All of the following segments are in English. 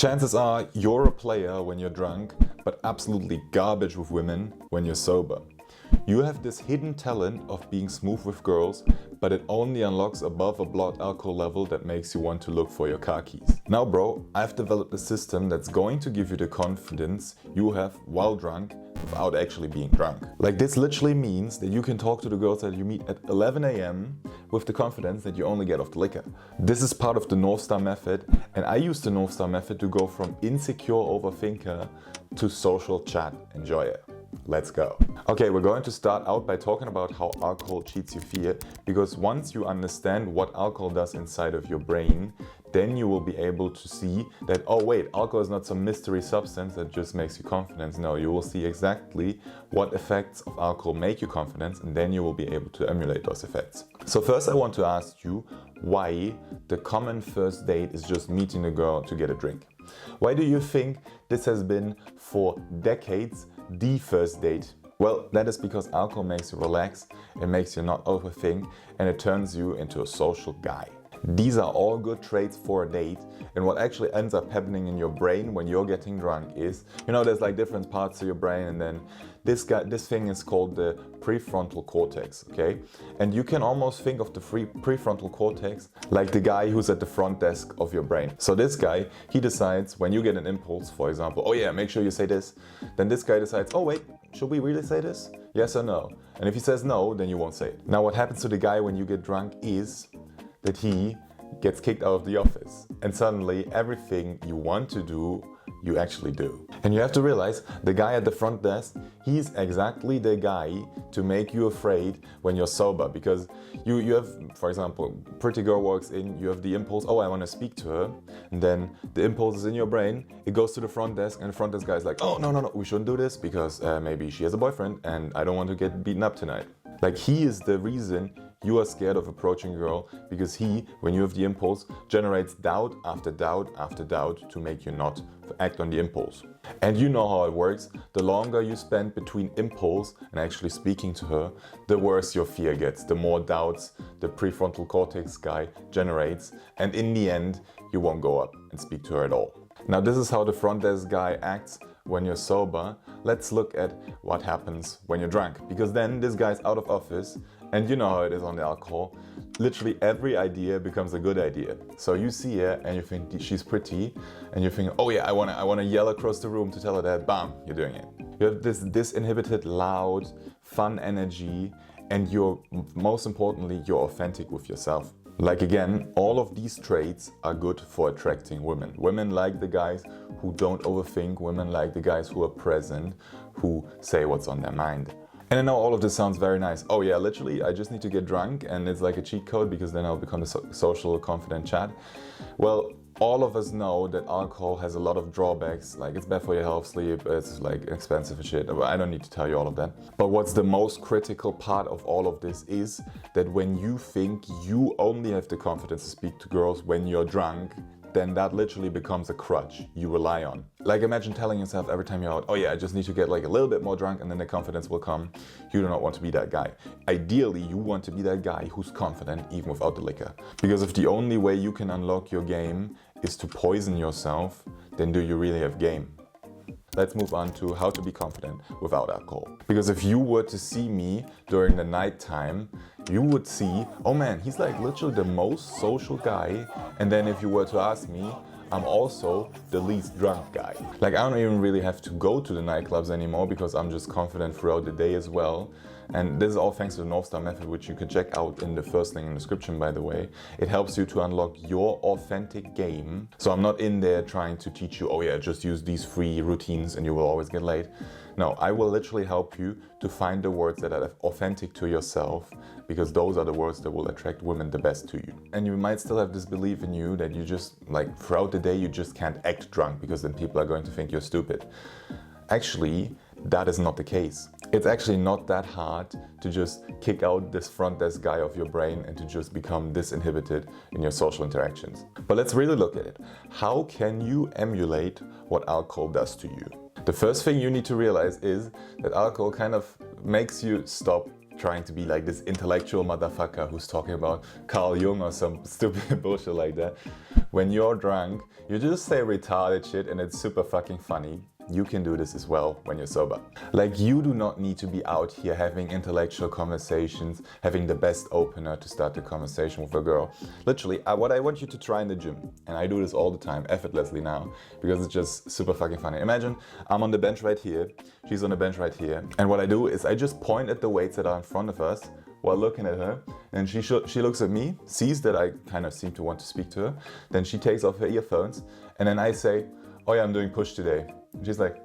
Chances are you're a player when you're drunk, but absolutely garbage with women when you're sober. You have this hidden talent of being smooth with girls, but it only unlocks above a blood alcohol level that makes you want to look for your car keys. Now bro, I've developed a system that's going to give you the confidence you have while drunk without actually being drunk. Like, this literally means that you can talk to the girls that you meet at 11 AM with the confidence that you only get off the liquor. This is part of the North Star method, and I use the North Star method to go from insecure overthinker to social chat enjoyer. Let's go. Okay, we're going to start out by talking about how alcohol cheats your fear, because once you understand what alcohol does inside of your brain, then you will be able to see that, oh wait, alcohol is not some mystery substance that just makes you confident. No, you will see exactly what effects of alcohol make you confident, and then you will be able to emulate those effects. So first I want to ask you why the common first date is just meeting a girl to get a drink. Why do you think this has been for decades the first date? Well, that is because alcohol makes you relax, it makes you not overthink, and it turns you into a social guy. These are all good traits for a date, and what actually ends up happening in your brain when you're getting drunk is, there's like different parts of your brain, and then this thing is called the prefrontal cortex, okay? And you can almost think of the prefrontal cortex like the guy who's at the front desk of your brain. So this guy, he decides when you get an impulse, for example, oh yeah, make sure you say this, then this guy decides, oh wait, should we really say this? Yes or no? And if he says no, then you won't say it. Now what happens to the guy when you get drunk is that he gets kicked out of the office, and suddenly everything you want to do, you actually do. And you have to realize the guy at the front desk, he's exactly the guy to make you afraid when you're sober, because you have, for example, pretty girl walks in, you have the impulse, oh I want to speak to her, and then the impulse is in your brain, it goes to the front desk, and the front desk guy is like, oh no, we shouldn't do this because maybe she has a boyfriend and I don't want to get beaten up tonight. Like, he is the reason you are scared of approaching a girl, because he, when you have the impulse, generates doubt after doubt after doubt to make you not act on the impulse. And you know how it works. The longer you spend between impulse and actually speaking to her, the worse your fear gets, the more doubts the prefrontal cortex guy generates, and in the end, you won't go up and speak to her at all. Now, this is how the front desk guy acts when you're sober. Let's look at what happens when you're drunk, because then this guy's out of office, and you know how it is on the alcohol. Literally every idea becomes a good idea. So you see her and you think she's pretty, and you think, oh yeah, I wanna yell across the room to tell her that, bam, you're doing it. You have this disinhibited, loud, fun energy, and most importantly, you're authentic with yourself. Like, again, all of these traits are good for attracting women. Women like the guys who don't overthink, women like the guys who are present, who say what's on their mind. And I know all of this sounds very nice. Oh yeah, literally, I just need to get drunk and it's like a cheat code because then I'll become a social, confident chat. Well, all of us know that alcohol has a lot of drawbacks, like it's bad for your health, sleep, it's like expensive and shit. I don't need to tell you all of that. But what's the most critical part of all of this is that when you think you only have the confidence to speak to girls when you're drunk, then that literally becomes a crutch you rely on. Like, imagine telling yourself every time you're out, oh yeah, I just need to get like a little bit more drunk and then the confidence will come. You do not want to be that guy. Ideally, you want to be that guy who's confident even without the liquor. Because if the only way you can unlock your game is to poison yourself, then do you really have game? Let's move on to how to be confident without alcohol. Because if you were to see me during the night time, you would see, oh man, he's like literally the most social guy. And then if you were to ask me, I'm also the least drunk guy. Like, I don't even really have to go to the nightclubs anymore because I'm just confident throughout the day as well. And this is all thanks to the North Star method, which you can check out in the first link in the description, by the way. It helps you to unlock your authentic game. So I'm not in there trying to teach you, oh yeah, just use these 3 routines and you will always get laid. No, I will literally help you to find the words that are authentic to yourself, because those are the words that will attract women the best to you. And you might still have this belief in you that you just, like, throughout the day, you just can't act drunk because then people are going to think you're stupid. Actually, that is not the case. It's actually not that hard to just kick out this front desk guy of your brain and to just become disinhibited in your social interactions. But let's really look at it. How can you emulate what alcohol does to you? The first thing you need to realize is that alcohol kind of makes you stop trying to be like this intellectual motherfucker who's talking about Carl Jung or some stupid bullshit like that. When you're drunk, you just say retarded shit and it's super fucking funny. You can do this as well when you're sober. Like, you do not need to be out here having intellectual conversations, having the best opener to start the conversation with a girl. Literally, what I want you to try in the gym, and I do this all the time, effortlessly now, because it's just super fucking funny. Imagine I'm on the bench right here, she's on the bench right here, and what I do is I just point at the weights that are in front of us while looking at her, and she looks at me, sees that I kind of seem to want to speak to her, then she takes off her earphones, and then I say, oh yeah, I'm doing push today. And she's like,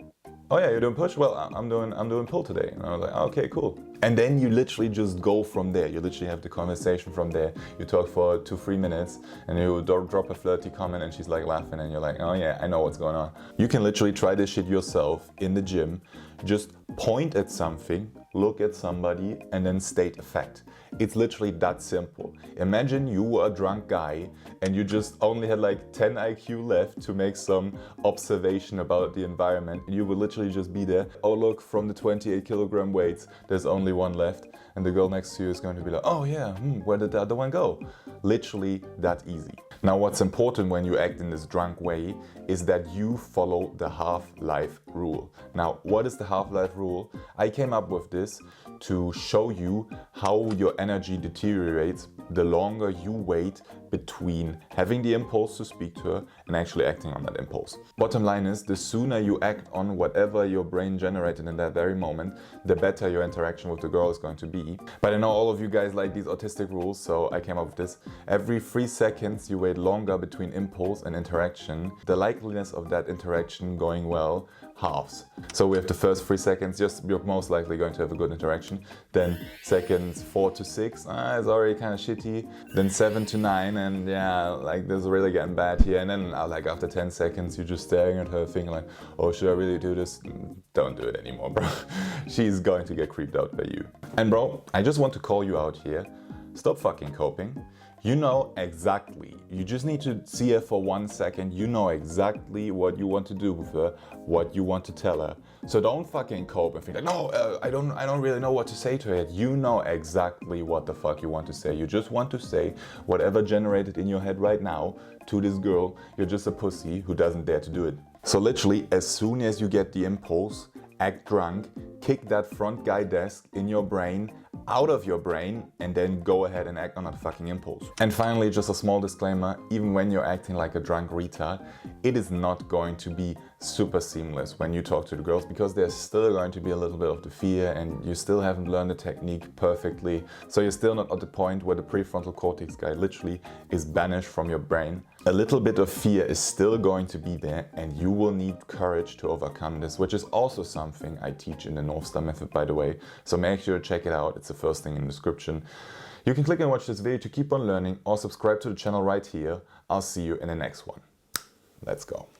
oh yeah, you're doing push? Well, I'm doing pull today. And I was like, okay, cool. And then you literally just go from there. You literally have the conversation from there. You talk for 2-3 minutes and you drop a flirty comment and she's like laughing and you're like, oh yeah, I know what's going on. You can literally try this shit yourself in the gym. Just point at something, look at somebody, and then state a fact. It's literally that simple. Imagine you were a drunk guy and you just only had like 10 IQ left to make some observation about the environment, and you would literally just be there. Oh look, from the 28 kilogram weights, there's only one left, and the girl next to you is going to be like, oh yeah, where did the other one go? Literally that easy. Now what's important when you act in this drunk way is that you follow the half-life rule. Now what is the half-life rule? I came up with this to show you how your energy deteriorates the longer you wait between having the impulse to speak to her and actually acting on that impulse. Bottom line is, the sooner you act on whatever your brain generated in that very moment, the better your interaction with the girl is going to be. But I know all of you guys like these autistic rules, so I came up with this. Every 3 seconds you wait longer between impulse and interaction, the likeliness of that interaction going well halves. So we have the first 3 seconds, you're most likely going to have a good interaction. Then seconds 4 to 6, it's already kind of shitty. Then 7 to 9, and yeah, like this is really getting bad here. And then like after 10 seconds, you're just staring at her thinking like, oh, should I really do this? Don't do it anymore, bro. She's going to get creeped out by you. And bro, I just want to call you out here. Stop fucking coping. You know exactly, you just need to see her for 1 second, you know exactly what you want to do with her, what you want to tell her. So don't fucking cope and think like, no, I don't really know what to say to her yet. You know exactly what the fuck you want to say. You just want to say whatever generated in your head right now to this girl. You're just a pussy who doesn't dare to do it. So literally, as soon as you get the impulse, act drunk, kick that front guy desk in your brain, out of your brain, and then go ahead and act on that fucking impulse. And finally, just a small disclaimer, even when you're acting like a drunk retard, it is not going to be super seamless when you talk to the girls, because there's still going to be a little bit of the fear and you still haven't learned the technique perfectly. So you're still not at the point where the prefrontal cortex guy literally is banished from your brain. A little bit of fear is still going to be there, and you will need courage to overcome this, which is also something I teach in the North Star method, by the way. So make sure to check it out. It's the first thing in the description. You can click and watch this video to keep on learning, or subscribe to the channel right here. I'll see you in the next one. Let's go.